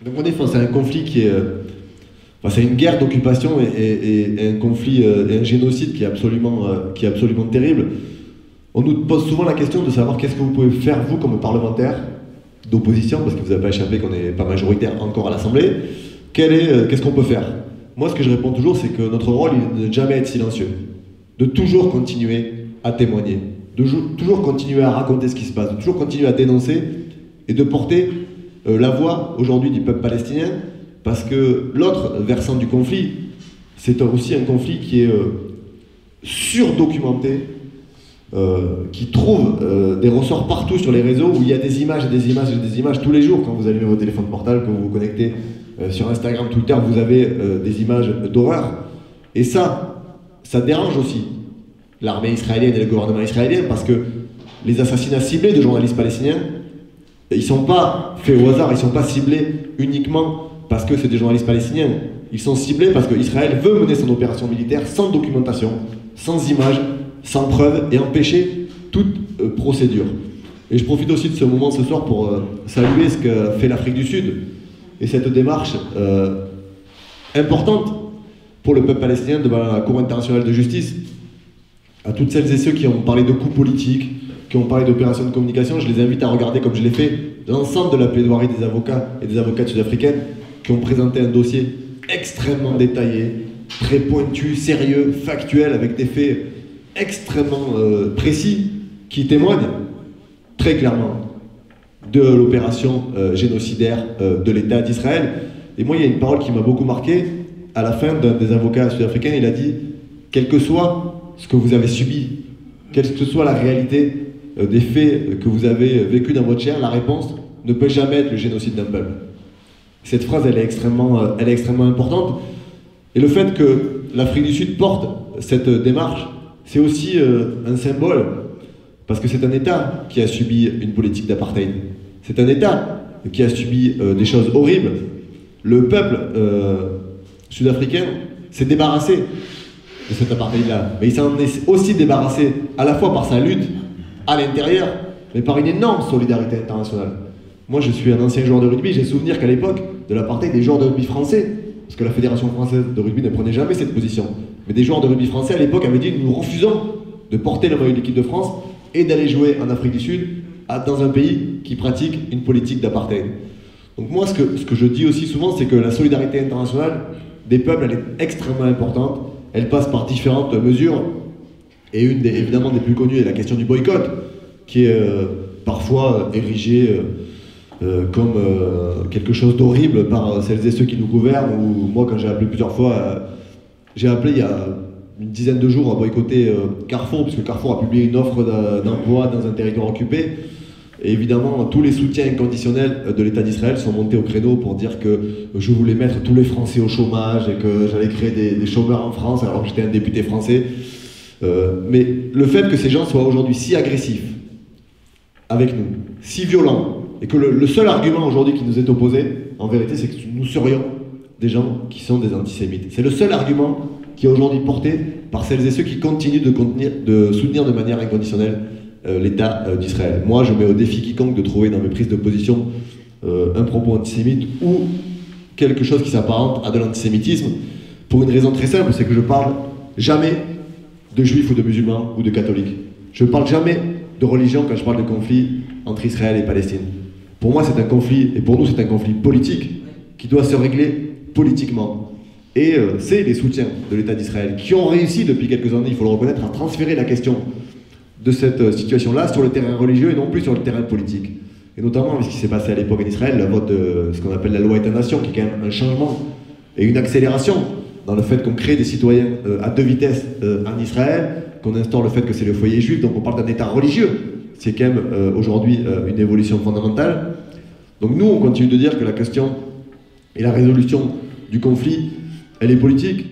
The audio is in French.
Donc on est face à un conflit qui est... c'est une guerre d'occupation et un conflit et un génocide qui est absolument terrible. On nous pose souvent la question de savoir qu'est-ce que vous pouvez faire, vous, comme parlementaire d'opposition, parce que vous n'avez pas échappé qu'on n'est pas majoritaire encore à l'Assemblée. Qu'est-ce qu'on peut faire? Moi, ce que je réponds toujours, c'est que notre rôle est de ne jamais être silencieux, de toujours continuer à témoigner, de toujours continuer à raconter ce qui se passe, de toujours continuer à dénoncer et de porter la voix aujourd'hui du peuple palestinien, parce que l'autre versant du conflit, c'est aussi un conflit qui est surdocumenté, qui trouve des ressorts partout sur les réseaux où il y a des images et des images et des images tous les jours. Quand vous allumez vos téléphones portables, quand vous vous connectez sur Instagram, Twitter, vous avez des images d'horreur. Et ça dérange aussi l'armée israélienne et le gouvernement israélien, parce que les assassinats ciblés de journalistes palestiniens, ils ne sont pas faits au hasard, ils ne sont pas ciblés uniquement parce que c'est des journalistes palestiniens. Ils sont ciblés parce qu'Israël veut mener son opération militaire sans documentation, sans images, sans preuves, et empêcher toute procédure. Et je profite aussi de ce moment ce soir pour saluer ce que fait l'Afrique du Sud et cette démarche importante pour le peuple palestinien devant la Cour internationale de justice. À toutes celles et ceux qui ont parlé de coups politiques, qui ont parlé d'opérations de communication, je les invite à regarder, comme je l'ai fait, l'ensemble de la plaidoirie des avocats et des avocates sud-africaines qui ont présenté un dossier extrêmement détaillé, très pointu, sérieux, factuel, avec des faits extrêmement précis, qui témoignent très clairement de l'opération génocidaire de l'État d'Israël. Et moi, il y a une parole qui m'a beaucoup marqué. À la fin, d'un des avocats sud-africains, il a dit « Quel que soit ce que vous avez subi, quelle que soit la réalité des faits que vous avez vécu dans votre chair, la réponse ne peut jamais être le génocide d'un peuple. » Cette phrase, elle est extrêmement importante. Et le fait que l'Afrique du Sud porte cette démarche, c'est aussi un symbole, parce que c'est un État qui a subi une politique d'apartheid. C'est un État qui a subi des choses horribles. Le peuple sud-africain s'est débarrassé de cet apartheid-là. Mais il s'en est aussi débarrassé à la fois par sa lutte à l'intérieur, mais par une énorme solidarité internationale. Moi, je suis un ancien joueur de rugby, j'ai souvenir qu'à l'époque de l'apartheid, des joueurs de rugby français, parce que la Fédération française de rugby ne prenait jamais cette position, mais des joueurs de rugby français à l'époque avaient dit « Nous refusons de porter le maillot de l'équipe de France et d'aller jouer en Afrique du Sud dans un pays qui pratique une politique d'apartheid. » Donc moi, ce que je dis aussi souvent, c'est que la solidarité internationale des peuples, elle est extrêmement importante. Elle passe par différentes mesures. Et une évidemment des plus connues est la question du boycott, qui est parfois érigée comme quelque chose d'horrible par celles et ceux qui nous gouvernent. Ou moi, quand j'ai appelé plusieurs fois, j'ai appelé il y a une dizaine de jours à boycotter Carrefour, puisque Carrefour a publié une offre d'emploi dans un territoire occupé. Et évidemment, tous les soutiens inconditionnels de l'État d'Israël sont montés au créneau pour dire que je voulais mettre tous les Français au chômage et que j'allais créer des chômeurs en France alors que j'étais un député français. Mais le fait que ces gens soient aujourd'hui si agressifs avec nous, si violents, et que le seul argument aujourd'hui qui nous est opposé, en vérité, c'est que nous serions des gens qui sont des antisémites. C'est le seul argument qui est aujourd'hui porté par celles et ceux qui continuent de soutenir de manière inconditionnelle l'État d'Israël. Moi, je mets au défi quiconque de trouver dans mes prises de position un propos antisémite ou quelque chose qui s'apparente à de l'antisémitisme, pour une raison très simple, c'est que je parle jamais de juifs ou de musulmans ou de catholiques. Je ne parle jamais de religion quand je parle de conflit entre Israël et Palestine. Pour moi, c'est un conflit, et pour nous, c'est un conflit politique qui doit se régler politiquement. Et c'est les soutiens de l'État d'Israël qui ont réussi depuis quelques années, il faut le reconnaître, à transférer la question de cette situation-là sur le terrain religieux et non plus sur le terrain politique. Et notamment avec ce qui s'est passé à l'époque en Israël, le vote de ce qu'on appelle la loi État-nation, qui est quand même un changement et une accélération dans le fait qu'on crée des citoyens à deux vitesses en Israël, qu'on instaure le fait que c'est le foyer juif, donc on parle d'un État religieux. C'est quand même aujourd'hui une évolution fondamentale. Donc nous, on continue de dire que la question et la résolution du conflit, elle est politique.